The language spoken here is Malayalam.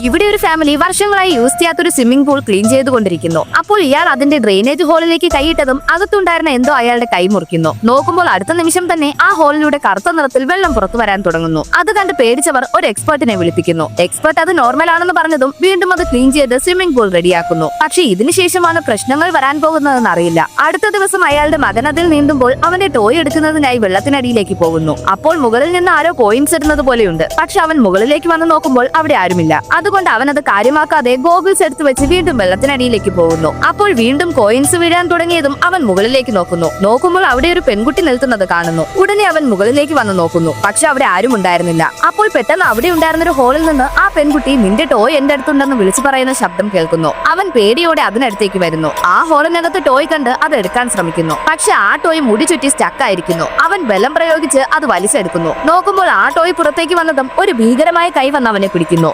ഇവിടെ ഒരു ഫാമിലി വർഷങ്ങളായി യൂസ് ചെയ്യാത്തൊരു സ്വിമ്മിംഗ് പൂൾ ക്ലീൻ ചെയ്തുകൊണ്ടിരിക്കുന്നു. അപ്പോൾ ഇയാൾ അതിന്റെ ഡ്രെയിനേജ് ഹോളിലേക്ക് കൈയിട്ടതും അകത്തുണ്ടായിരുന്ന എന്തോ അയാളുടെ കൈ മുറിക്കുന്നു. നോക്കുമ്പോൾ അടുത്ത നിമിഷം തന്നെ ആ ഹോളിലൂടെ കറുത്ത നിറത്തിൽ വെള്ളം പുറത്തു വരാൻ തുടങ്ങുന്നു. അത് കണ്ട് പേടിച്ചവർ ഒരു എക്സ്പെർട്ടിനെ വിളിപ്പിക്കുന്നു. എക്സ്പെർട്ട് അത് നോർമൽ ആണെന്ന് പറഞ്ഞതും വീണ്ടും അത് ക്ലീൻ ചെയ്ത് സ്വിമ്മിംഗ് പൂൾ റെഡിയാക്കുന്നു. പക്ഷേ ഇതിനുശേഷമാണ് പ്രശ്നങ്ങൾ വരാൻ പോകുന്നതെന്ന് അറിയില്ല. അടുത്ത ദിവസം അയാളുടെ മകൻ അതിൽ നീന്തുമ്പോൾ അവന്റെ ടോയ് എടുക്കുന്നതിനായി വെള്ളത്തിനടിയിലേക്ക് പോകുന്നു. അപ്പോൾ മുകളിൽ നിന്ന് ആരോ കോയിൻസ് ഇടുന്നത് പോലെയുണ്ട്. പക്ഷെ അവൻ മുകളിലേക്ക് വന്ന് നോക്കുമ്പോൾ അവിടെ ആരുമില്ല. അതുകൊണ്ട് അവൻ അത് കാര്യമാക്കാതെ ഗോഗിൾസ് എടുത്ത് വെച്ച് വീണ്ടും വെള്ളത്തിനടിയിലേക്ക് പോകുന്നു. അപ്പോൾ വീണ്ടും കോയിൻസ് വീഴാൻ തുടങ്ങിയതും അവൻ മുകളിലേക്ക് നോക്കുമ്പോൾ അവിടെ ഒരു പെൺകുട്ടി നിൽക്കുന്നത് കാണുന്നു. ഉടനെ അവൻ മുകളിലേക്ക് വന്ന് നോക്കുന്നു. പക്ഷെ അവിടെ ആരും ഉണ്ടായിരുന്നില്ല. അപ്പോൾ പെട്ടെന്ന് അവിടെ ഉണ്ടായിരുന്ന ഒരു ഹോളിൽ നിന്ന് ആ പെൺകുട്ടി നിന്റെ ടോയ് എന്റെ അടുത്തുണ്ടെന്ന് വിളിച്ചു പറയുന്ന ശബ്ദം കേൾക്കുന്നു. അവൻ പേടിയോടെ അതിനടുത്തേക്ക് വരുന്നു. ആ ഹോളിനകത്ത് ടോയ് കണ്ട് അത് എടുക്കാൻ ശ്രമിക്കുന്നു. പക്ഷെ ആ ടോയ് മുടി ചുറ്റി സ്റ്റക്ക് ആയിരിക്കുന്നു. അവൻ ബലം പ്രയോഗിച്ച് അത് വലിച്ചെടുക്കുന്നു. നോക്കുമ്പോൾ ആ ടോയ് പുറത്തേക്ക് വന്നതും ഒരു ഭീകരമായ കൈ വന്ന് അവനെ പിടിക്കുന്നു.